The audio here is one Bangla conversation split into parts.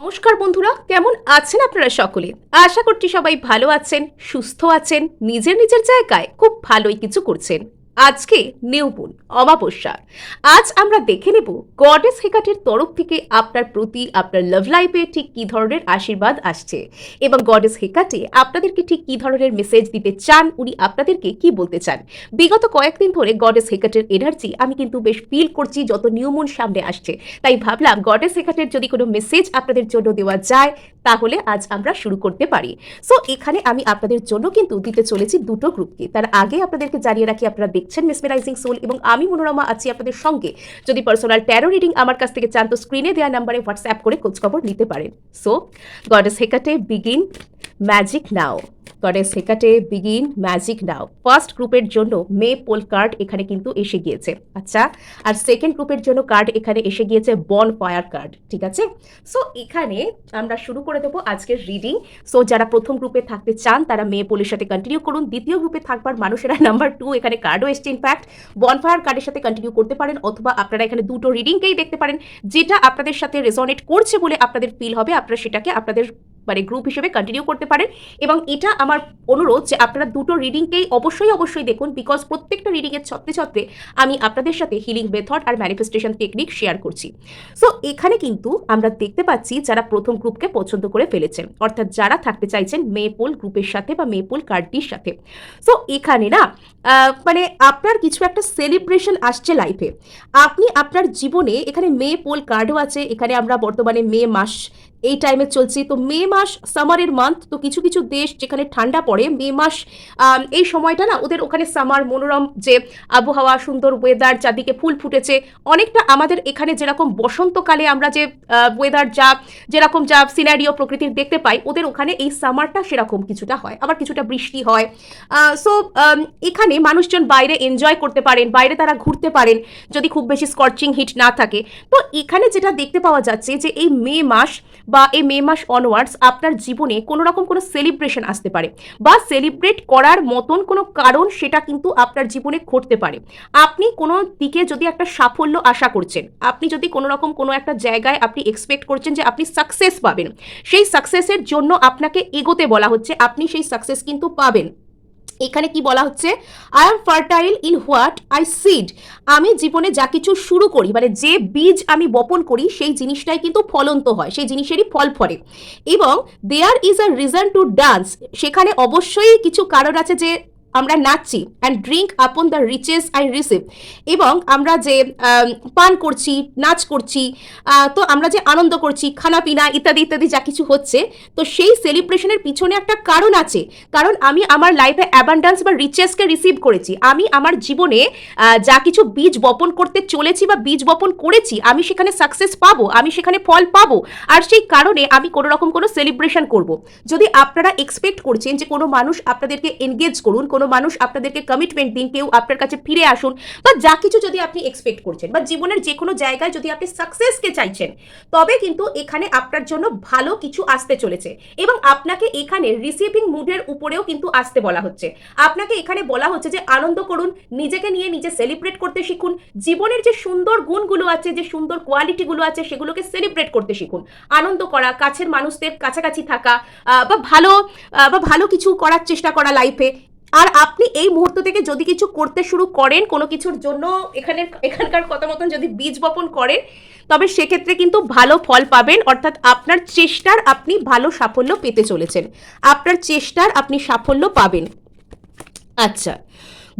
নমস্কার বন্ধুরা, কেমন আছেন আপনারা সকলে? আশা করছি সবাই ভালো আছেন, সুস্থ আছেন, নিজের নিজের জায়গায় খুব ভালোই কিছু করছেন। আজকে নিউ মুন, অমাবস্যা। আজ আমরা দেখে নেব গডেস হেকাটের তরফ থেকে আপনার প্রতি, আপনার লাভ লাইফে ঠিক কী ধরনের আশীর্বাদ আসছে এবং গডেস হেকাটে আপনাদেরকে ঠিক কী ধরনের মেসেজ দিতে চান, উনি আপনাদেরকে কি বলতে চান। বিগত কয়েকদিন ধরে গডেস হেকাটের এনার্জি আমি কিন্তু বেশ ফিল করছি যত নিউ মুন সামনে আসছে। তাই ভাবলাম গডেস হেকাটের যদি কোনো মেসেজ আপনাদের জন্য দেওয়া যায় তাহলে আজ আমরা শুরু করতে পারি। সো এখানে আমি আপনাদের জন্য কিন্তু দিতে চলেছি দুটো গ্রুপকে। তার আগে আপনাদেরকে জানিয়ে রাখি, আপনারা দেখছেন মেসমেরাইজিং সোল এবং আমি মনোরমা আছি আপনাদের সঙ্গে। যদি পার্সোনাল ট্যারো রিডিং আমার কাছ থেকে চান তো স্ক্রিনে দেওয়া নাম্বারে হোয়াটসঅ্যাপ করে খোঁজখবর নিতে পারেন। সো গডেস হেকাটে বিগিন ম্যাজিক নাও। গডেস হেকাটে বিগিন ম্যাজিক নাও। ফার্স্ট গ্রুপের জন্য মে পোল কার্ড এখানে কিন্তু এসে গিয়েছে। আচ্ছা, আর সেকেন্ড গ্রুপের জন্য কার্ড এখানে এসে গিয়েছে বন ফায়ার কার্ড। ঠিক আছে, সো এখানে আমরা শুরু করে দেবো আজকের রিডিং। সো যারা প্রথম গ্রুপে থাকতে চান তারা মে পোলের সাথে কন্টিনিউ করুন। দ্বিতীয় গ্রুপে থাকবার মানুষেরা নাম্বার 2 এখানে কার্ডও এসছে, ইনফ্যাক্ট বনফায়ার কার্ডের সাথে কন্টিনিউ করতে পারেন, অথবা আপনারা এখানে দুটো রিডিংকেই দেখতে পারেন। যেটা আপনাদের সাথে রেজনেট করছে বলে আপনাদের ফিল হবে আপনারা সেটাকে আপনাদের মানে গ্রুপ হিসেবে কন্টিনিউ করতে পারেন। এবং এটা আমার অনুরোধ যে আপনারা দুটো রিডিংকেই অবশ্যই দেখুন, বিকজ প্রত্যেকটা রিডিংয়ের ছত্রে ছত্রে আমি আপনাদের সাথে হিলিং মেথড আর ম্যানিফেস্টেশন টেকনিক শেয়ার করছি। সো এখানে কিন্তু আমরা দেখতে পাচ্ছি যারা প্রথম গ্রুপকে পছন্দ করে ফেলেছেন, অর্থাৎ যারা থাকতে চাইছেন মে পোল গ্রুপের সাথে বা মে পোল কার্ডটির সাথে। সো এখানে না মানে আপনার কিছু একটা সেলিব্রেশন আসছে লাইফে। আপনি আপনার জীবনে, এখানে মে পোল কার্ডও আছে, এখানে আমরা বর্তমানে মে মাস এই টাইমে চলছি, তো মে মাস সামারের মান্থ। তো কিছু কিছু দেশ যেখানে ঠান্ডা পড়ে মে মাস এই সময়টা না ওদের ওখানে সামার, মনোরম যে আবহাওয়া, সুন্দর ওয়েদার, চারদিকে ফুল ফুটেছে, অনেকটা আমাদের এখানে যেরকম বসন্তকালে আমরা যে ওয়েদার যেরকম সিনারিও প্রকৃতির দেখতে পাই, ওদের ওখানে এই সামারটা সেরকম কিছুটা হয়, আবার কিছুটা বৃষ্টি হয়। সো এখানে মানুষজন বাইরে এনজয় করতে পারেন, বাইরে তারা ঘুরতে পারেন যদি খুব বেশি স্কর্চিং হিট না থাকে। তো এখানে যেটা দেখতে পাওয়া যাচ্ছে যে এই মে মাস বা এই মে মাস অনওয়ার্ডস আপনার জীবনে কোনো রকম কোনো সেলিব্রেশন আসতে পারে, বা সেলিব্রেট করার মতন কোনো কারণ সেটা কিন্তু আপনার জীবনে ঘটতে পারে। আপনি কোনো দিকে যদি একটা সাফল্য আশা করছেন, আপনি যদি কোনো রকম কোনো একটা জায়গায় আপনি এক্সপেক্ট করছেন যে আপনি সাকসেস পাবেন, সেই সাকসেসের জন্য আপনাকে এগোতে বলা হচ্ছে, আপনি সেই সাকসেস কিন্তু পাবেন। এখানে কি বলা হচ্ছে, I am fertile in what I seed. আমি জীবনে যা কিছু শুরু করি, মানে যে বীজ আমি বপন করি সেই জিনিসটাই কিন্তু ফলন্ত হয়, সেই জিনিসেরই ফল ফলে। এবং there is a reason to dance, সেখানে অবশ্যই কিছু কারণ আছে যে আমরা নাচছি। And drink upon the riches I receive, এবং আমরা যে পান করছি, নাচ করছি, তো আমরা যে আনন্দ করছি, খানা পিনা ইত্যাদি ইত্যাদি যা কিছু হচ্ছে, তো সেই সেলিব্রেশনের পিছনে একটা কারণ আছে। কারণ আমি আমার লাইফে অ্যাবান্ডান্স বা রিচেসকে রিসিভ করেছি। আমি আমার জীবনে যা কিছু বীজ বপন করতে চলেছি বা বীজ বপন করেছি, আমি সেখানে সাকসেস পাবো, আমি সেখানে ফল পাবো। আর সেই কারণে আমি কোনো রকম কোনো সেলিব্রেশন করব। যদি আপনারা এক্সপেক্ট করছেন যে কোনো মানুষ আপনাদেরকে এনগেজ করুন, কোনো মানুষ আপনাদেরকে কমিটমেন্ট দিন, কেউ আপনার কাছে ফিরে আসুন, বা যা কিছু যদি আপনি এক্সপেক্ট করছেন, বা জীবনের যে কোনো জায়গায় যদি আপনি সাকসেসকে চাইছেন, তবে কিন্তু এখানে আপনার জন্য ভালো কিছু আসতে চলেছে। এবং আপনাকে এখানে রিসিভিং মুডের উপরেও কিন্তু আসতে বলা হচ্ছে। আপনাকে এখানে বলা হচ্ছে যে আনন্দ করুন, নিজেকে নিয়ে নিজে সেলিব্রেট করতে শিখুন, জীবনের যে সুন্দর গুণগুলো আছে, যে সুন্দর কোয়ালিটিগুলো আছে, সেগুলোকে সেলিব্রেট করতে শিখুন। আনন্দ করা, কাছের মানুষদের কাছাকাছি থাকা, বা ভালো কিছু করার চেষ্টা করা লাইফে। আর আপনি এই মুহূর্ত থেকে যদি কিছু করতে শুরু করেন, কোনো কিছুর জন্য এখানকার কথা মতন যদি বীজ বপন করেন, তবে সেক্ষেত্রে কিন্তু ভালো ফল পাবেন। অর্থাৎ আপনার চেষ্টার আপনি ভালো সাফল্য পেতে চলেছেন, আপনার চেষ্টার আপনি সাফল্য পাবেন। আচ্ছা,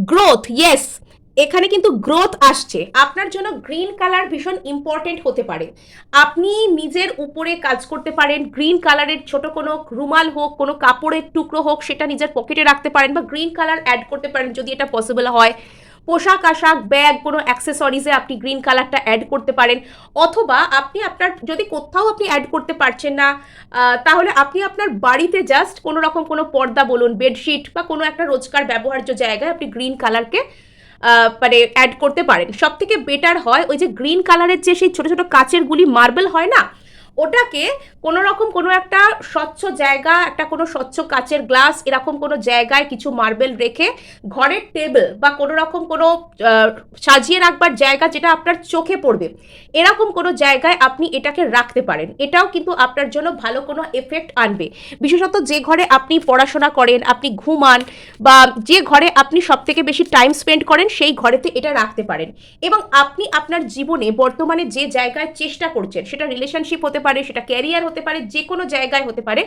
গ্রোথ, ইয়েস, এখানে কিন্তু গ্রোথ আসছে। আপনার জন্য গ্রিন কালার ভীষণ ইম্পর্টেন্ট হতে পারে। আপনি নিজের উপরে কাজ করতে পারেন, গ্রিন কালারের ছোট কোনো রুমাল হোক, কোনো কাপড়ের টুকরো হোক, সেটা নিজের পকেটে রাখতে পারেন, বা গ্রিন কালার অ্যাড করতে পারেন যদি এটা পসিবল হয়। পোশাক আশাক, ব্যাগ, কোনো অ্যাক্সেসরিজে আপনি গ্রিন কালারটা অ্যাড করতে পারেন। অথবা আপনি আপনার যদি কোথাও আপনি অ্যাড করতে পারছেন না, তাহলে আপনি আপনার বাড়িতে জাস্ট কোনো রকম কোনো পর্দা বলুন, বেডশিট, বা কোনো একটা রোজকার ব্যবহার্য জায়গায় আপনি গ্রিন কালারকে মানে অ্যাড করতে পারেন। সব থেকে বেটার হয় ওই যে গ্রিন কালারের যে সেই ছোটো ছোটো কাচের গুলি, মার্বেল হয় না, ওটাকে কোনো রকম কোনো একটা স্বচ্ছ জায়গা, একটা কোনো স্বচ্ছ কাচের গ্লাস, এরকম কোনো জায়গায় কিছু মার্বেল রেখে ঘরের টেবিল বা কোনো রকম কোনো সাজিয়ে রাখবার জায়গা যেটা আপনার চোখে পড়বে, এরকম কোনো জায়গায় আপনি এটাকে রাখতে পারেন। এটাও কিন্তু আপনার জন্য ভালো কোনো এফেক্ট আনবে। বিশেষত যে ঘরে আপনি পড়াশোনা করেন, আপনি ঘুমান, বা যে ঘরে আপনি সব থেকে বেশি টাইম স্পেন্ড করেন, সেই ঘরেতে এটা রাখতে পারেন। এবং আপনি আপনার জীবনে বর্তমানে যে জায়গায় চেষ্টা করছেন, সেটা রিলেশনশিপ হতে পারে, সেটা ক্যারিয়ার হতে পারে, যে কোনো জায়গায় হতে পারে,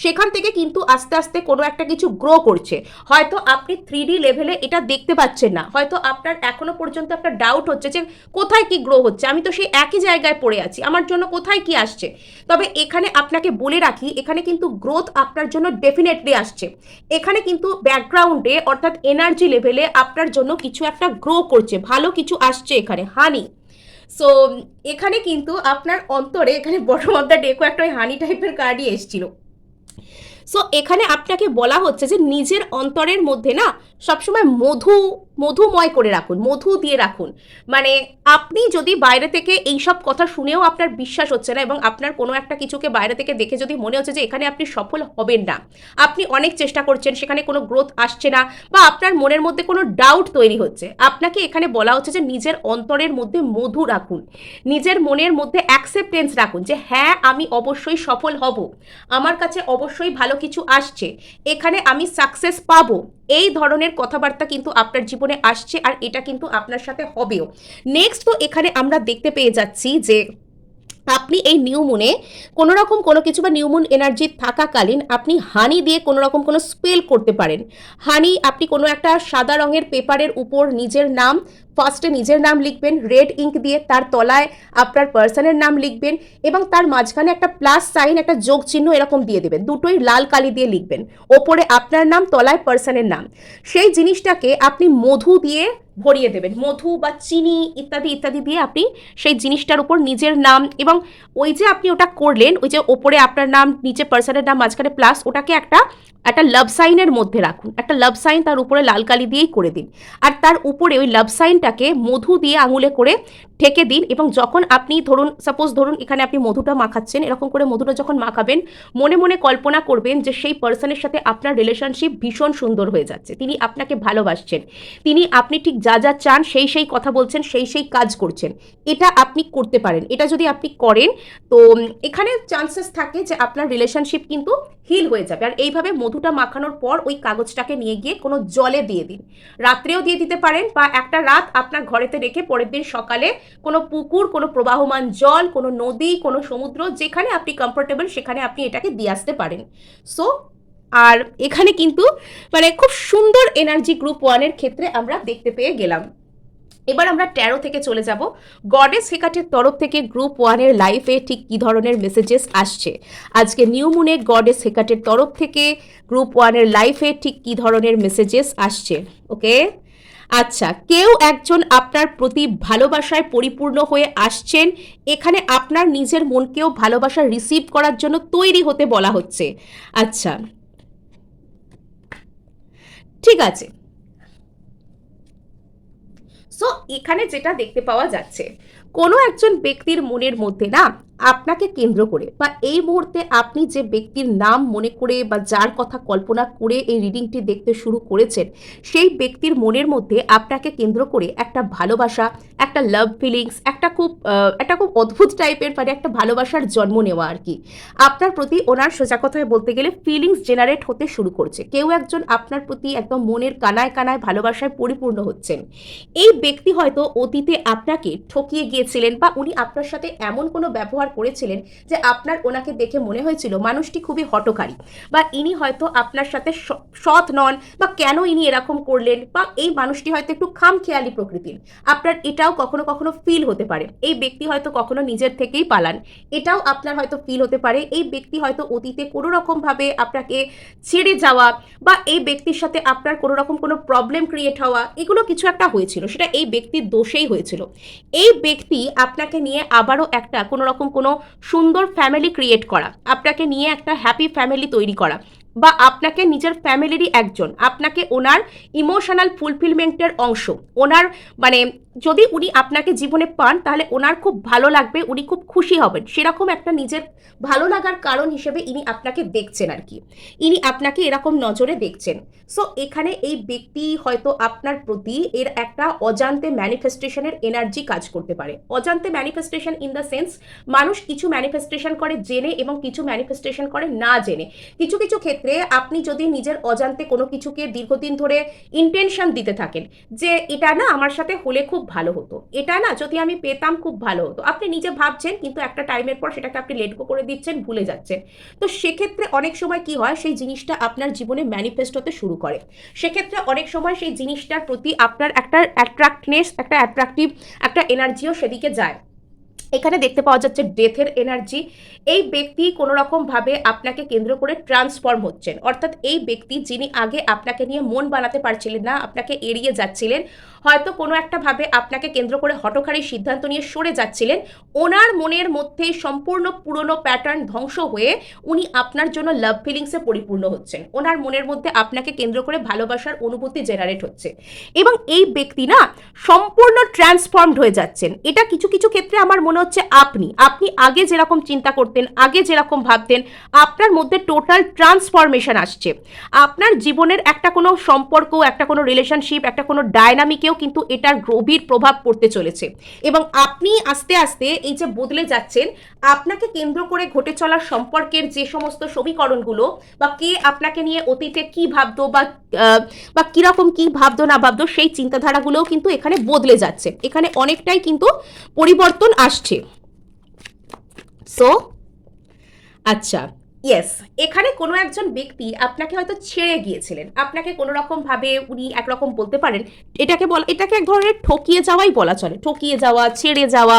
সেখান থেকে কিন্তু আস্তে আস্তে কোনো একটা কিছু গ্রো করছে। হয়তো আপনি 3D লেভেলে এটা দেখতে পাচ্ছেন না, হয়তো আপনার এখনো পর্যন্ত একটা ডাউট হচ্ছে যে কোথায় কি গ্রো হচ্ছে, আমি তো সেই একই জায়গায় পড়ে আছি, আমার জন্য কোথায় কি আসছে। তবে এখানে আপনাকে বলে রাখি, এখানে কিন্তু গ্রোথ আপনার জন্য ডেফিনেটলি আসছে। এখানে কিন্তু ব্যাকগ্রাউন্ডে অর্থাৎ এনার্জি লেভেলে আপনার জন্য কিছু একটা গ্রো করছে, ভালো কিছু আসছে এখানে, হানি। সো এখানে কিন্তু আপনার অন্তরে, এখানে বটম অফ দ্য ডেকো একটা ওই হানি টাইপের কার্ডই এসেছিল। সো এখানে আপনাকে বলা হচ্ছে যে নিজের অন্তরের মধ্যে না সবসময় মধুময় করে রাখুন, মধু দিয়ে রাখুন। মানে আপনি যদি বাইরে থেকে এইসব কথা শুনেও আপনার বিশ্বাস হচ্ছে না, এবং আপনার কোনো একটা কিছুকে বাইরে থেকে দেখে যদি মনে হচ্ছে যে এখানে আপনি সফল হবেন না, আপনি অনেক চেষ্টা করছেন, সেখানে কোনো গ্রোথ আসছে না, বা আপনার মনের মধ্যে কোনো ডাউট তৈরি হচ্ছে, আপনাকে এখানে বলা হচ্ছে যে নিজের অন্তরের মধ্যে মধু রাখুন, নিজের মনের মধ্যে অ্যাকসেপ্টেন্স রাখুন যে হ্যাঁ আমি অবশ্যই সফল হব, আমার কাছে অবশ্যই ভালো কিছু আসছে, এখানে আমি সাকসেস পাবো। এই ধরনের কথাবার্তা কিন্তু আপনার জীবনে আসছে, আর এটা কিন্তু আপনার সাথে হবেও। নেক্সট তো এখানে আমরা দেখতে পেয়ে যাচ্ছি যে আপনি এই নিউ মুনে কোনো রকম কোনো কিছু বা নিউ মুন এনার্জি থাকাকালীন আপনি হানি দিয়ে কোনো রকম কোনো স্পেল করতে পারেন। হানি আপনি কোনো একটা সাদা রঙের পেপারের উপর নিজের নাম, ফার্স্টে নিজের নাম লিখবেন রেড ইঙ্ক দিয়ে, তার তলায় আপনার পার্সনের নাম লিখবেন, এবং তার মাঝখানে একটা প্লাস সাইন, একটা যোগ চিহ্ন এরকম দিয়ে দেবেন, দুটোই লাল কালি দিয়ে লিখবেন, ওপরে আপনার নাম, তলায় পার্সনের নাম। সেই জিনিসটাকে আপনি মধু দিয়ে ভরিয়ে দেবেন, মধু বা চিনি ইত্যাদি ইত্যাদি দিয়ে আপনি সেই জিনিসটার উপর নিজের নাম, এবং ওই যে আপনি ওটা করলেন, ওই যে ওপরে আপনার নাম, নিচে পার্সনের নাম, মাঝখানে প্লাস, ওটাকে একটা একটা লাভ সাইনের মধ্যে রাখুন, একটা লাভ সাইন তার উপরে লাল কালি দিয়েই করে দিন, আর তার উপরে ওই লাভ সাইনটাকে মধু দিয়ে আঙুলে করে ঠেকে দিন। এবং যখন আপনি ধরুন, সাপোজ ধরুন এখানে আপনি মধুটা মাখাচ্ছেন, এরকম করে মধুটা যখন মাখাবেন, মনে মনে কল্পনা করবেন যে সেই পার্সনের সাথে আপনার রিলেশনশিপ ভীষণ সুন্দর হয়ে যাচ্ছে, তিনি আপনাকে ভালোবাসছেন, তিনি আপনি ঠিক যা যা চান সেই সেই কথা বলছেন, সেই সেই কাজ করছেন। এটা আপনি করতে পারেন। এটা যদি আপনি করেন তো এখানে চান্সেস থাকে যে আপনার রিলেশনশিপ কিন্তু হিল হয়ে যাবে। আর এইভাবে মধুটা মাখানোর পর ওই কাগজটাকে নিয়ে গিয়ে কোনো জলে দিয়ে দিন, রাত্রেও দিয়ে দিতে পারেন, বা একটা রাত আপনার ঘরেতে রেখে পরের দিন সকালে কোনো পুকুর, কোনো প্রবাহমান জল, কোনো নদী, কোনো সমুদ্র, যেখানে আপনি কমফোর্টেবল সেখানে আপনি এটাকে দিয়ে আসতে পারেন। সো আর এখানে কিন্তু মানে খুব সুন্দর এনার্জি গ্রুপ 1-এর ক্ষেত্রে আমরা দেখতে পেয়ে গেলাম। এবার আমরা 13 থেকে চলে যাব, গডেস হেকাটের তরফ থেকে গ্রুপ 1-এর লাইফে ঠিক কী ধরনের মেসেজেস আসছে। আজকে নিউ মুনে গডেস হেকাটের তরফ থেকে গ্রুপ 1-এর লাইফে ঠিক কী ধরনের মেসেজেস আসছে। ওকে, আচ্ছা, কেউ একজন আপনার প্রতি ভালোবাসায় পরিপূর্ণ হয়ে আসছেন, এখানে আপনার নিজের মনকেও ভালোবাসা রিসিভ করার জন্য তৈরি হতে বলা হচ্ছে। আচ্ছা, ঠিক আছে। সো এখানে যেটা দেখতে পাওয়া যাচ্ছে, কোনো একজন ব্যক্তির মনের মধ্যে না আপনাকে কেন্দ্র করে, বা এই মুহূর্তে আপনি যে ব্যক্তির নাম মনে করে বা যার কথা কল্পনা করে এই রিডিংটি দেখতে শুরু করেছেন, সেই ব্যক্তির মনের মধ্যে আপনাকে কেন্দ্র করে একটা ভালোবাসা, একটা লাভ ফিলিংস, একটা খুব অদ্ভুত টাইপের, মানে একটা ভালোবাসার জন্ম নেওয়া আর কি। আপনার প্রতি ওনার সোজা কথায় বলতে গেলে ফিলিংস জেনারেট হতে শুরু করছে। কেউ একজন আপনার প্রতি একদম মনের কানায় কানায় ভালোবাসায় পরিপূর্ণ হচ্ছেন। এই ব্যক্তি হয়তো অতীতে আপনাকে ঠকিয়ে গিয়েছিলেন, বা উনি আপনার সাথে এমন কোনো ব্যবহার করেছিলেন যে আপনার ওনাকে দেখে মনে হয়েছিল মানুষটি খুবই হঠকারী, বা ইনি হয়তো আপনার সাথে সৎ নন, বা কেন ইনি এরকম করলেন, বা এই মানুষটি হয়তো একটু খামখেয়ালি প্রকৃতির, আপনার এটাও কখনো কখনো ফিল হতে পারে। এই ব্যক্তি হয়তো কখনো নিজের থেকেই পালান, এটাও আপনার হয়তো ফিল হতে পারে। এই ব্যক্তি হয়তো অতীতে কোনো রকমভাবে আপনাকে ছেড়ে যাওয়া, বা এই ব্যক্তির সাথে আপনার কোনো রকম কোনো প্রবলেম ক্রিয়েট হওয়া, এগুলো কিছু একটা হয়েছিল, সেটা এই ব্যক্তির দোষেই হয়েছিল। এই ব্যক্তি আপনাকে নিয়ে আবারও একটা কোনো রকম কোনো সুন্দর ফ্যামিলি ক্রিয়েট করা, আপনাকে নিয়ে একটা হ্যাপি ফ্যামিলি তৈরি করা, বা আপনাকে নিজের ফ্যামিলিরই একজন, আপনাকে ওনার ইমোশনাল ফুলফিলমেন্টের অংশ, ওনার মানে যদি উনি আপনাকে জীবনে পান তাহলে ওনার খুব ভালো লাগবে, উনি খুব খুশি হবেন, সেরকম একটা নিজের ভালো লাগার কারণ হিসেবে ইনি আপনাকে দেখছেন আর কি, ইনি আপনাকে এরকম নজরে দেখছেন। সো এখানে এই ব্যক্তি হয়তো আপনার প্রতি এর একটা অজান্তে ম্যানিফেস্টেশনের এনার্জি কাজ করতে পারে। অজান্তে ম্যানিফেস্টেশন ইন দ্য সেন্স, মানুষ কিছু ম্যানিফেস্টেশন করে জেনে এবং কিছু ম্যানিফেস্টেশন করে না জেনে। কিছু কিছু ক্ষেত্রে আপনি যদি নিজের অজান্তে কোনো কিছুকে দীর্ঘদিন ধরে ইন্টেনশন দিতে থাকেন যে এটা না আমার সাথে হলে খুব ভালো হতো, এটা না যদি আমি পেতাম খুব ভালো হতো, আপনি নিজে ভাবছেন কিন্তু একটা টাইমের পর সেটাকে আপনি লেট গো করে দিচ্ছেন, ভুলে যাচ্ছেন। তো সেক্ষেত্রে অনেক সময় কি হয়, সেই জিনিসটা আপনার জীবনে ম্যানিফেস্ট হতে শুরু করে। সেক্ষেত্রে অনেক সময় সেই জিনিসটার প্রতি আপনার একটা অ্যাট্রাক্টনেস, একটা অ্যাট্রাকটিভ একটা এনার্জিও সেদিকে যায়। এখানে দেখতে পাওয়া যাচ্ছে ডেথের এনার্জি। এই ব্যক্তি কোনো রকমভাবে আপনাকে কেন্দ্র করে ট্রান্সফর্ম হচ্ছেন, অর্থাৎ এই ব্যক্তি যিনি আগে আপনাকে নিয়ে মন বানাতে পারছিলেন না, আপনাকে এড়িয়ে যাচ্ছিলেন, হয়তো কোনো একটা ভাবে আপনাকে কেন্দ্র করে হঠকারী সিদ্ধান্ত নিয়ে সরে যাচ্ছিলেন, ওনার মনের মধ্যেই সম্পূর্ণ পুরনো প্যাটার্ন ধ্বংস হয়ে উনি আপনার জন্য লাভ ফিলিংসে পরিপূর্ণ হচ্ছেন। ওনার মনের মধ্যে আপনাকে কেন্দ্র করে ভালোবাসার অনুভূতি জেনারেট হচ্ছে এবং এই ব্যক্তি না সম্পূর্ণ ট্রান্সফর্মড হয়ে যাচ্ছেন। এটা কিছু কিছু ক্ষেত্রে আমার মনে হচ্ছে আপনি আগে যেরকম চিন্তা করতেন, আগে যেরকম ভাবতেন, আপনার মধ্যে টোটাল ট্রান্সফরমেশন আসছে। আপনার জীবনের একটা কোনো সম্পর্ক, একটা কোনো রিলেশনশিপ, একটা কোনো ডায়নামিকেও কিন্তু এটার গভীর প্রভাব পড়তে চলেছে এবং আপনি আস্তে আস্তে এই যে বদলে যাচ্ছেন, আপনাকে কেন্দ্র করে ঘটে চলার সম্পর্কের যে সমস্ত সমীকরণগুলো বা কে আপনাকে নিয়ে অতীতে কি ভাবতো বা কিরকম কি ভাবতো না ভাবতো, সেই চিন্তাধারাগুলোও কিন্তু এখানে বদলে যাচ্ছে, এখানে অনেকটাই কিন্তু পরিবর্তন আসছে। সো আচ্ছা, ইয়েস, এখানে কোনো একজন ব্যক্তি আপনাকে হয়তো ছেড়ে গিয়েছিলেন, আপনাকে কোনো রকম ভাবে উনি একরকম বলতে পারেন, এটাকে এক ধরনের ঠকিয়ে যাওয়াই বলা চলে, ঠকিয়ে যাওয়া, ছেড়ে যাওয়া,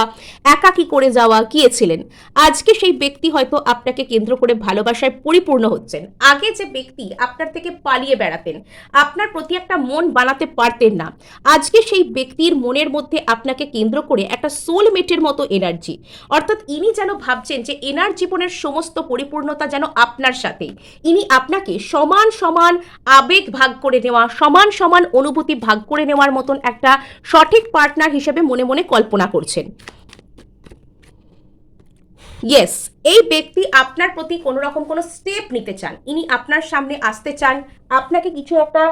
একাকী করে যাওয়া গিয়েছিলেন। আজকে সেই ব্যক্তি হয়তো আপনাকে কেন্দ্র করে ভালোবাসায় পরিপূর্ণ হচ্ছেন। আগে যে ব্যক্তি আপনার থেকে পালিয়ে বেড়াতেন, আপনার প্রতি একটা মন বানাতে পারতেন না, আজকে সেই ব্যক্তির মনের মধ্যে আপনাকে কেন্দ্র করে একটা সোলমেটের মতো এনার্জি, অর্থাৎ ইনি যেন ভাবছেন যে এনার জীবনের সমস্ত পরিপূর্ণতা যেন আপনার সাথেই, ইনি আপনাকে সমান সমান আবেগ ভাগ করে নেওয়া, সমান সমান অনুভূতি ভাগ করে নেওয়ার মতন একটা সঠিক পার্টনার হিসেবে মনে মনে কল্পনা করছেন। ইয়েস, এই ব্যক্তি আপনার প্রতি কোনো রকম কোনো স্টেপ নিতে চান, ইনি আপনার সামনে আসতে চান, আপনাকে কিছু একটা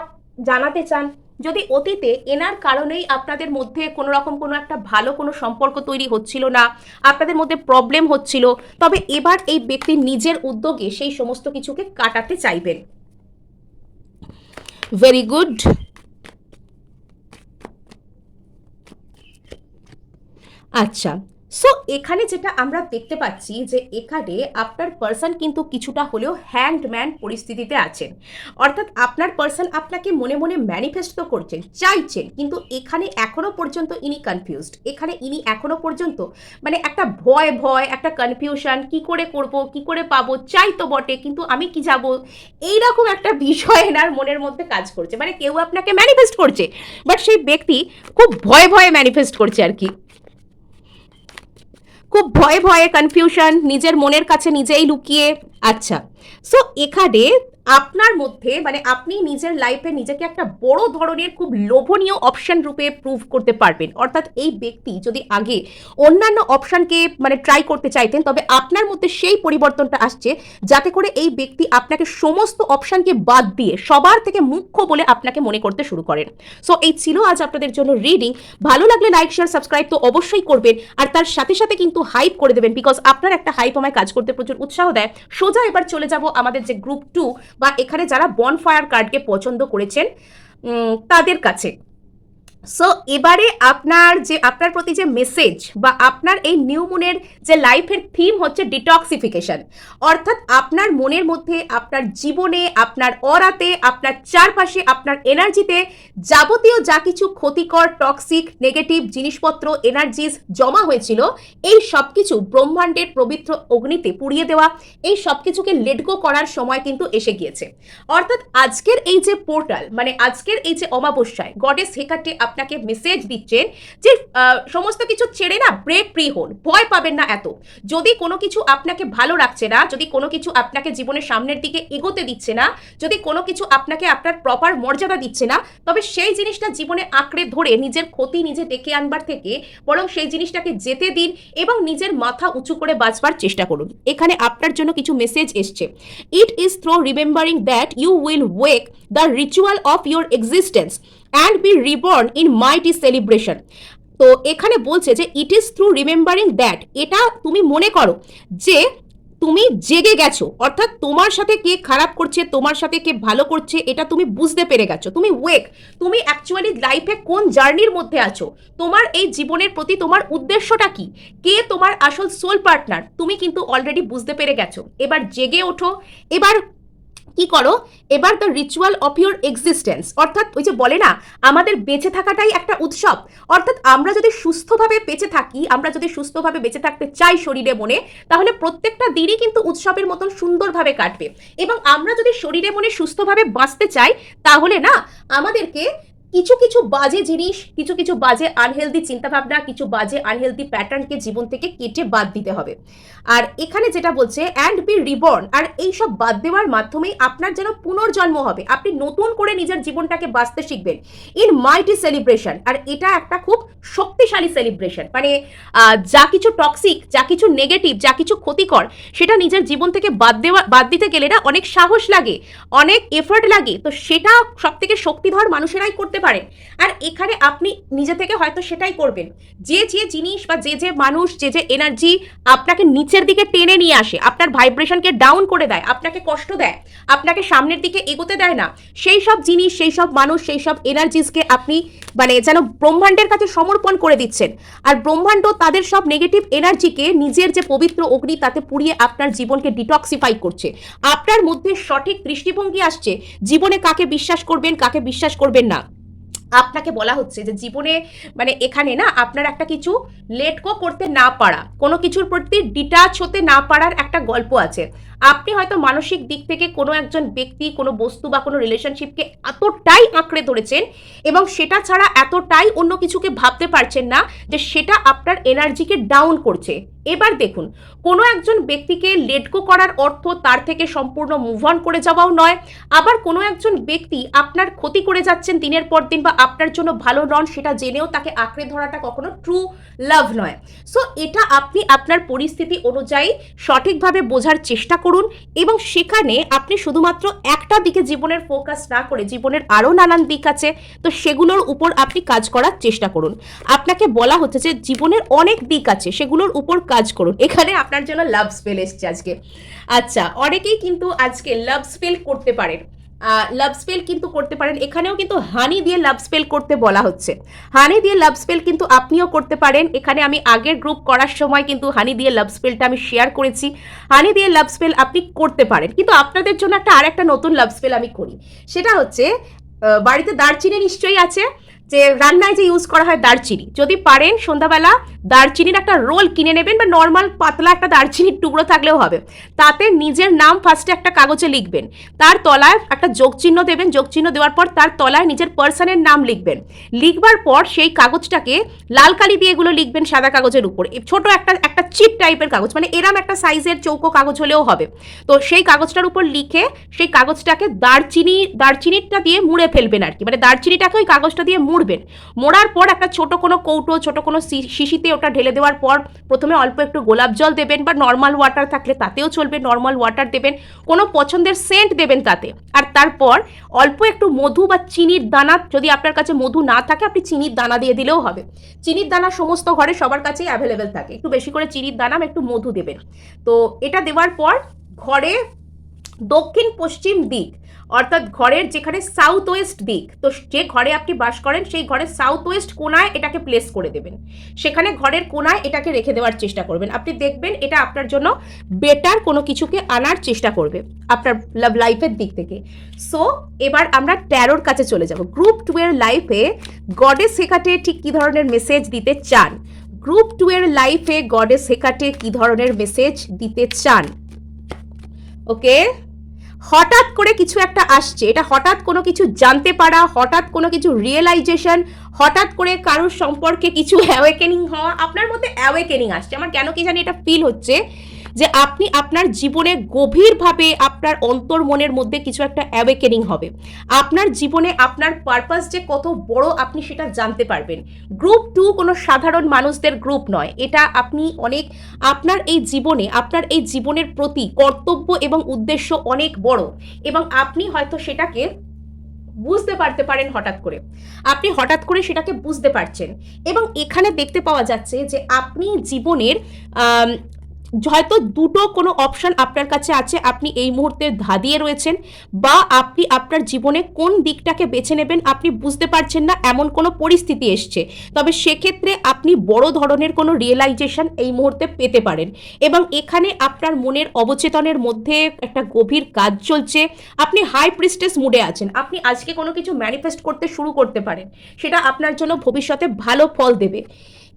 জানাতে চান। যদি অতীতে এনার কারণেই আপনাদের মধ্যে কোনো রকম কোনো একটা ভালো কোনো সম্পর্ক তৈরি হচ্ছিল না, আপনাদের মধ্যে প্রবলেম হচ্ছিল, তবে এবার এই ব্যক্তি নিজের উদ্যোগে সেই সমস্ত কিছুকে কাটাতে চাইবেন। Very good. আচ্ছা, সো এখানে যেটা আমরা দেখতে পাচ্ছি যে এখানে আপনার পার্সন কিন্তু কিছুটা হলেও হ্যান্ডম্যান পরিস্থিতিতে আছেন, অর্থাৎ আপনার পার্সন আপনাকে মনে মনে ম্যানিফেস্ট তো করছেন, চাইছেন, কিন্তু এখানে এখনো পর্যন্ত ইনি কনফিউজড, এখানে ইনি এখনো পর্যন্ত মানে একটা ভয় ভয়, একটা কনফিউশন, কি করে করব, কি করে পাবো, চাই তো বটে কিন্তু আমি কি যাব, এইরকম একটা বিষয় এনার মনের মধ্যে কাজ করছে। মানে কেউ আপনাকে ম্যানিফেস্ট করছে, বাট সেই ব্যক্তি খুব ভয়ে ভয়ে ম্যানিফেস্ট করছে আর কি, খুব ভয়ে ভয়ে, কনফিউশন, নিজের মনের কাছে নিজেই লুকিয়ে। আচ্ছা, সো এখানে আপনার মধ্যে মানে আপনি নিজের লাইফে নিজেকে একটা বড় ধরনের খুব লোভনীয় অপশন রূপে প্রুভ করতে পারবেন, অর্থাৎ এই ব্যক্তি যদি আগে অন্যান্য অপশনকে মানে ট্রাই করতে চাইতেন, তবে আপনার মধ্যে সেই পরিবর্তনটা আসছে যাতে করে এই ব্যক্তি আপনাকে সমস্ত অপশনকে বাদ দিয়ে সবার থেকে মুখ্য বলে আপনাকে মনে করতে শুরু করেন। সো এই ছিল আজ আপনাদের জন্য রিডিং। ভালো লাগলে লাইক শেয়ার সাবস্ক্রাইব তো অবশ্যই করবেন, আর তার সাথে সাথে কিন্তু হাইপ করে দেবেন, বিকজ আপনার একটা হাইপ আমায় কাজ করতে প্রচুর উৎসাহ দেয়। সোজা এবার চলে যাব আমাদের যে গ্রুপ 2 বা এখানে যারা বনফায়ার কার্ডকে পছন্দ করেছেন তাদের কাছে। সো এবারে আপনার প্রতি যে মেসেজ বা আপনার এই নিউ মুনের যে লাইফের থিম হচ্ছে ডিটক্সিফিকেশন, অর্থাৎ আপনার মনের মধ্যে, আপনার জীবনে, আপনার অরাতে, আপনার চারপাশে, আপনার এনার্জিতে যাবতীয় যা কিছু ক্ষতিকর, টক্সিক, নেগেটিভ জিনিসপত্র, এনার্জিস জমা হয়েছিল, এই সব কিছু ব্রহ্মাণ্ডের পবিত্র অগ্নিতে পুড়িয়ে দেওয়া, এই সব কিছুকে লেটগো করার সময় কিন্তু এসে গিয়েছে। অর্থাৎ আজকের এই যে পোর্টাল, মানে আজকের এই যে অমাবস্যায় গডেস হেকাটে আপনাকে মেসেজ দিচ্ছেন যে সমস্ত কিছু ছেড়ে না ব্রেক ফ্রি হন, ভয় পাবেন না এত। যদি কোনো কিছু আপনাকে ভালো রাখছে না, যদি কোনো কিছু আপনাকে জীবনের সামনের দিকে এগোতে দিচ্ছে না, যদি কোনো কিছু আপনাকে আপনার প্রপার মর্যাদা দিচ্ছে না, তবে সেই জিনিসটা জীবনে আঁকড়ে ধরে নিজের ক্ষতি নিজে ডেকে আনবার থেকে বরং সেই জিনিসটাকে যেতে দিন এবং নিজের মাথা উঁচু করে বাঁচবার চেষ্টা করুন। এখানে আপনার জন্য কিছু মেসেজ এসছে। It is through remembering that you will wake the ritual of your existence and be reborn in mighty celebration. তো এখানে বলছে যে it is through remembering that, এটা তুমি মনে করো যে তুমি জেগে গেছো, অর্থাৎ তোমার সাথে কে খারাপ করছে, তোমার সাথে কে ভালো করছে, এটা তুমি বুঝতে পেরে গেছো, তুমি ওয়েক, তুমি অ্যাকচুয়ালি লাইফে কোন জার্নির মধ্যে আছো, তোমার এই জীবনের প্রতি তোমার উদ্দেশ্যটা কি, কে তোমার আসল সোল পার্টনার, তুমি কিন্তু অলরেডি বুঝতে পেরে গেছো। এবার জেগে ওঠো, এবার কি করো, এবার the ritual of your existence, অর্থাৎ ওই যে বলে না আমাদের বেঁচে থাকাটাই একটা উৎসব, অর্থাৎ আমরা যদি সুস্থভাবে বেঁচে থাকি, আমরা যদি সুস্থভাবে বেঁচে থাকতে চাই শরীরে মনে, তাহলে প্রত্যেকটা দিনই কিন্তু উৎসবের মতন সুন্দরভাবে কাটবে। এবং আমরা যদি শরীরে মনে সুস্থভাবে বাঁচতে চাই, তাহলে না আমাদেরকে কিছু কিছু বাজে জিনিস, কিছু কিছু বাজে আনহেলদি চিন্তাভাবনা, কিছু বাজে আনহেলদি প্যাটার্নকে জীবন থেকে কেটে বাদ দিতে হবে। আর এখানে যেটা বলছে অ্যান্ড বি রিবর্ন, আর এই সব বাদ দেওয়ার মাধ্যমেই আপনার যেন পুনর্জন্ম হবে, আপনি নতুন করে নিজের জীবনটাকে বাঁচতে শিখবেন ইন মাইটি সেলিব্রেশন। আর এটা একটা খুব শক্তিশালী সেলিব্রেশন, মানে যা কিছু টক্সিক, যা কিছু নেগেটিভ, যা কিছু ক্ষতিকর, সেটা নিজের জীবন থেকে বাদ দিতে গেলে না অনেক সাহস লাগে, অনেক এফোর্ট লাগে, তো সেটা সব থেকে শক্তিধর মানুষেরাই করতে পারেন। আর এখানে আপনি নিজে থেকে হয়তো সেটাই করবেন, যে যে জিনিস বা যে যে মানুষ, যে যে এনার্জি আপনাকে নিচের দিকে টেনে নিয়ে আসে, আপনার ভাইব্রেশনকে ডাউন করে দেয়, আপনাকে কষ্ট দেয়, আপনাকে সামনের দিকে এগোতে দেয় না, সেই সব জিনিস, সেই সব মানুষ, সেই সব এনার্জিসকে আপনি মানে যেন ব্রহ্মাণ্ডের কাছে সমর্পণ করে দিচ্ছেন। আর ব্রহ্মাণ্ড তাদের সব নেগেটিভ এনার্জিকে নিজের যে পবিত্র অগ্নি তাতে পুড়িয়ে আপনার জীবনকে ডিটক্সিফাই করছে। আপনার মধ্যে সঠিক দৃষ্টিভঙ্গি আসছে জীবনে কাকে বিশ্বাস করবেন, কাকে বিশ্বাস করবেন না। আপনাকে বলা হচ্ছে যে জীবনে মানে এখানে না আপনার একটা কিছু লেট গো করতে না পারা, কোনো কিছুর প্রতি ডিটাচ হতে না পারার একটা গল্প আছে। আপনি হয়তো মানসিক দিক থেকে কোনো একজন ব্যক্তি, কোনো বস্তু বা কোনো রিলেশনশিপকে এতটাই আঁকড়ে ধরেছেন এবং সেটা ছাড়া এতটাই অন্য কিছুকে ভাবতে পারছেন না যে সেটা আপনার এনার্জিকে ডাউন করছে। এবার দেখুন, কোনো একজন ব্যক্তিকে লেট গো করার অর্থ তার থেকে সম্পূর্ণ মুভ অন করে যাওয়াও নয়, আবার কোনো একজন ব্যক্তি আপনার ক্ষতি করে যাচ্ছেন দিনের পর দিন বা আপনার জন্য ভালো নন সেটা জেনেও তাকে আঁকড়ে ধরাটা কখনো ট্রু লাভ নয়। সো এটা আপনি আপনার পরিস্থিতি অনুযায়ী সঠিকভাবে বোঝার চেষ্টা করুন এবং সেখানে আপনি শুধুমাত্র একটা দিকে জীবনের ফোকাস না করে, জীবনের আরও নানান দিক আছে, তো সেগুলোর উপর আপনি কাজ করার চেষ্টা করুন। আপনাকে বলা হচ্ছে যে জীবনের অনেক দিক আছে, সেগুলোর উপর কাজ করুন। এখানে আপনার জন্য লাভ স্পেল এসছে আজকে। আচ্ছা, অনেকেই কিন্তু আজকে লাভ স্পেল করতে পারেন, লাভ স্পেল কিন্তু করতে পারেন। এখানেও কিন্তু হানি দিয়ে লাভ স্পেল করতে বলা হচ্ছে। হানি দিয়ে লাভ স্পেল কিন্তু আপনিও করতে পারেন। এখানে আমি আগের গ্রুপ করার সময় কিন্তু হানি দিয়ে লাভ স্পেলটা আমি শেয়ার করেছি। হানি দিয়ে লাভ স্পেল আপনি করতে পারেন, কিন্তু আপনাদের জন্য আরেকটা নতুন লাভ স্পেল আমি করি। সেটা হচ্ছে বাড়িতে দারচিনি নিশ্চয়ই আছে, যে রান্নায় যে ইউজ করা হয় দারচিনি, যদি পারেন সন্ধ্যাবেলা দারচিনির একটা রোল কিনে নেবেন বা নর্মাল পাতলা একটা দারচিনির টুকরো থাকলেও হবে, তাতে নিজের নাম ফার্স্টে একটা কাগজে লিখবেন, তার তলায় একটা যোগ চিহ্ন দেবেন, যোগ চিহ্ন দেওয়ার পর তার তলায় নিজের পার্সনের নাম লিখবেন। লিখবার পর সেই কাগজটাকে লাল কালি দিয়ে এগুলো লিখবেন সাদা কাগজের উপর, ছোট একটা চিপ টাইপের কাগজ, মানে এরম একটা সাইজের চৌকো কাগজ হলেও হবে। তো সেই কাগজটার উপর লিখে সেই কাগজটাকে দারচিনিটা দিয়ে মুড়ে ফেলবেন আর কি, মানে দারচিনিটাকে ওই কাগজটা দিয়ে মুড়বেন। মোড়ার পর একটা ছোট কোনো কৌটো, ছোট কোনো শিশিতে ওটা ঢেলে দেওয়ার পর প্রথমে অল্প একটু গোলাপ জল দেবেন বা নর্মাল ওয়াটার থাকলে তাতেও চলবে, নর্মাল ওয়াটার দেবেন, কোনো পছন্দের সেন্ট দেবেন তাতে। আর তারপর অল্প একটু মধু বা চিনির দানা, যদি আপনার কাছে মধু না থাকে আপনি চিনির দানা দিয়ে দিলেও হবে। চিনির দানা সমস্ত ঘরে সবার কাছেই অ্যাভেলেবেল থাকে, একটু বেশি করে চিনির দানা একটু মধু দেবেন। তো এটা দেওয়ার পর ঘরে দক্ষিণ পশ্চিম দিক, অর্থাৎ ঘরের যেখানে সাউথ ওয়েস্ট দিক, তো যে ঘরে আপনি বাস করেন সেই ঘরের সাউথ ওয়েস্ট কোনায় এটাকে প্লেস করে দেবেন, সেখানে ঘরের কোনায় এটাকে রেখে দেওয়ার চেষ্টা করবেন। আপনি দেখবেন এটা আপনার জন্য বেটার কোনো কিছুকে আনার চেষ্টা করবে আপনার লাভ লাইফের দিক থেকে। সো এবার আমরা ট্যারোর কাছে চলে যাব। গ্রুপ 2 এর লাইফে গডেস হেকাটে ঠিক কী ধরনের মেসেজ দিতে চান, গ্রুপ 2 এর লাইফে গডেস হেকাটে কী ধরনের মেসেজ দিতে চান। ওকে, হঠাৎ করে কিছু একটা আসছে, এটা হঠাৎ কোনো কিছু জানতে পারা, হঠাৎ কোনো কিছু রিয়েলাইজেশন, হঠাৎ করে কারোর সম্পর্কে কিছু অ্যাওয়েকেনিং হওয়া, আপনার মধ্যে অ্যাওয়েকেনিং আসছে। আমার কেন কি জানি এটা ফিল হচ্ছে যে আপনি আপনার জীবনে গভীরভাবে আপনার অন্তর মনের মধ্যে কিছু একটা অ্যাওয়েকেনিং হবে। আপনার জীবনে আপনার পারপাস যে কত বড় আপনি সেটা জানতে পারবেন। গ্রুপ 2 কোনো সাধারণ মানুষদের গ্রুপ নয়, এটা আপনি অনেক আপনার এই জীবনের প্রতি কর্তব্য এবং উদ্দেশ্য অনেক বড়, এবং আপনি হয়তো সেটাকে বুঝতে পারতে পারেন হঠাৎ করে, আপনি হঠাৎ করে সেটাকে বুঝতে পারছেন। এবং এখানে দেখতে পাওয়া যাচ্ছে যে আপনি জীবনের হয়তো দুটো কোনো অপশন আপনার কাছে আছে, আপনি এই মুহূর্তে ধাঁধিয়ে রয়েছেন, বা আপনি আপনার জীবনে কোন দিকটাকে বেছে নেবেন আপনি বুঝতে পারছেন না, এমন কোনো পরিস্থিতি এসছে। তবে সেক্ষেত্রে আপনি বড় ধরনের কোনো রিয়েলাইজেশন এই মুহূর্তে পেতে পারেন। এবং এখানে আপনার মনের অবচেতনের মধ্যে একটা গভীর কাজ চলছে, আপনি হাই প্রিস্টেস মুডে আছেন, আপনি আজকে কোনো কিছু ম্যানিফেস্ট করতে শুরু করতে পারেন, সেটা আপনার জন্য ভবিষ্যতে ভালো ফল দেবে।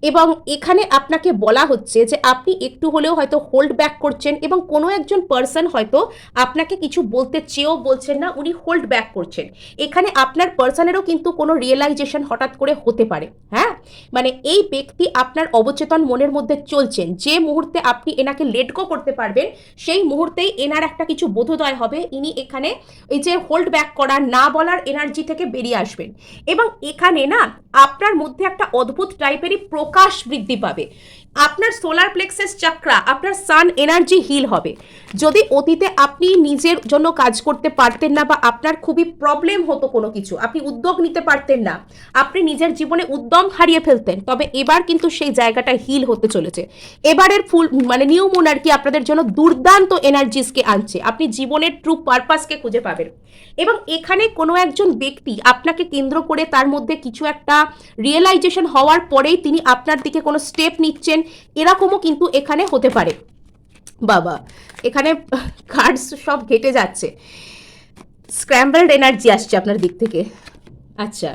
এবং এখানে আপনাকে বলা হচ্ছে যে আপনি একটু হলেও হয়তো হোল্ড ব্যাক করছেন, এবং কোনো একজন পার্সন হয়তো আপনাকে কিছু বলতে চেয়েও বলছেন না, উনি হোল্ড ব্যাক করছেন। এখানে আপনার পার্সনেরও কিন্তু কোনো রিয়েলাইজেশন হঠাৎ করে হতে পারে। হ্যাঁ, মানে এই ব্যক্তি আপনার অবচেতন মনের মধ্যে চলছেন, যে মুহূর্তে আপনি এনাকে লেট গো করতে পারবেন সেই মুহূর্তেই এনার একটা কিছু বোধোদয় হবে, ইনি এখানে এই যে হোল্ড ব্যাক করা না বলার এনার্জি থেকে বেরিয়ে আসবেন। এবং এখানে না আপনার মধ্যে একটা অদ্ভুত টাইপেরই প্রকাশ বৃদ্ধি পাবে। আপনার সোলার প্লেক্সাস চাকরা, আপনার সান এনার্জি হিল হবে। যদি অতীতে আপনি নিজের জন্য কাজ করতে পারতেন না, বা আপনার খুবই প্রবলেম হতো কোনো কিছু, আপনি উদ্যোগ নিতে পারতেন না, আপনি নিজের জীবনে উদ্যম হারিয়ে ফেলতেন, তবে এবার কিন্তু সেই জায়গাটা হিল হতে চলেছে। এবারের নিউ মুন আর কি আপনাদের জন্য দুর্দান্ত এনার্জিসকে আনছে, আপনি জীবনের ট্রু পারপাসকে খুঁজে পাবেন। এবং এখানে কোনো একজন ব্যক্তি আপনাকে কেন্দ্র করে তার মধ্যে কিছু একটা রিয়েলাইজেশন হওয়ার পরেই তিনি আপনার দিকে কোনো স্টেপ নিচ্ছেন, এরকমও কিন্তু এখানে হতে পারে। বাবা, এখানে কার্ডস সব ঘেটে যাচ্ছে, স্ক্র্যাম্বলড এনার্জি আসছে আপনার দিক থেকে। আচ্ছা,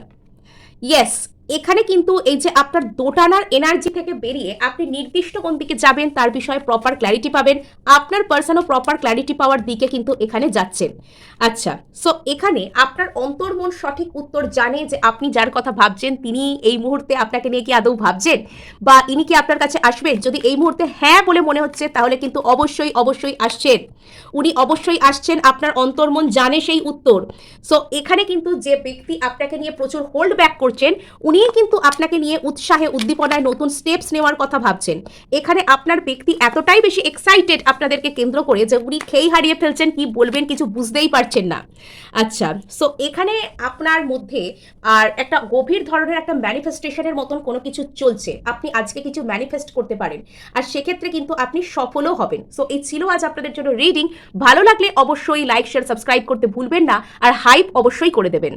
ইয়েস, এখানে কিন্তু এই যে আপনার দোটানার এনার্জি থেকে বেরিয়ে আপনি নির্দিষ্ট কোন দিকে যাবেন তার বিষয়ে প্রপার ক্ল্যারিটি পাবেন, আপনার পার্সনও প্রপার ক্ল্যারিটি পাওয়ার দিকে কিন্তু এখানে যাচ্ছেন। আচ্ছা, সো এখানে আপনার অন্তর্মন সঠিক উত্তর জানে যে আপনি যার কথা ভাবছেন তিনি এই মুহূর্তে আপনাকে নিয়ে কি আদৌ ভাবছেন, বা ইনি কি আপনার কাছে আসবেন। যদি এই মুহূর্তে হ্যাঁ বলে মনে হচ্ছে তাহলে কিন্তু অবশ্যই অবশ্যই আসছেন, উনি অবশ্যই আসছেন, আপনার অন্তর্মন জানে সেই উত্তর। সো এখানে কিন্তু যে ব্যক্তি আপনাকে নিয়ে প্রচুর হোল্ড ব্যাক করছেন, উনিই কিন্তু আপনাকে নিয়ে উৎসাহে উদ্দীপনায় নতুন স্টেপস নেওয়ার কথা ভাবছেন। এখানে আপনার ব্যক্তি এতটাই বেশি এক্সাইটেড আপনাদেরকে কেন্দ্র করে যে উনি খেই হারিয়ে ফেলছেন, কি বলবেন কিছু বুঝতেই পারছেন না। আচ্ছা, সো এখানে আপনার মধ্যে আর একটা গভীর ধরনের একটা ম্যানিফেস্টেশনের মতন কোনো কিছু চলছে, আপনি আজকে কিছু ম্যানিফেস্ট করতে পারেন, আর সেক্ষেত্রে কিন্তু আপনি সফলও হবেন। সো এই ছিল আজ আপনাদের জন্য রিডিং। ভালো লাগলে অবশ্যই লাইক শেয়ার সাবস্ক্রাইব করতে ভুলবেন না, আর হাইপ অবশ্যই করে দেবেন।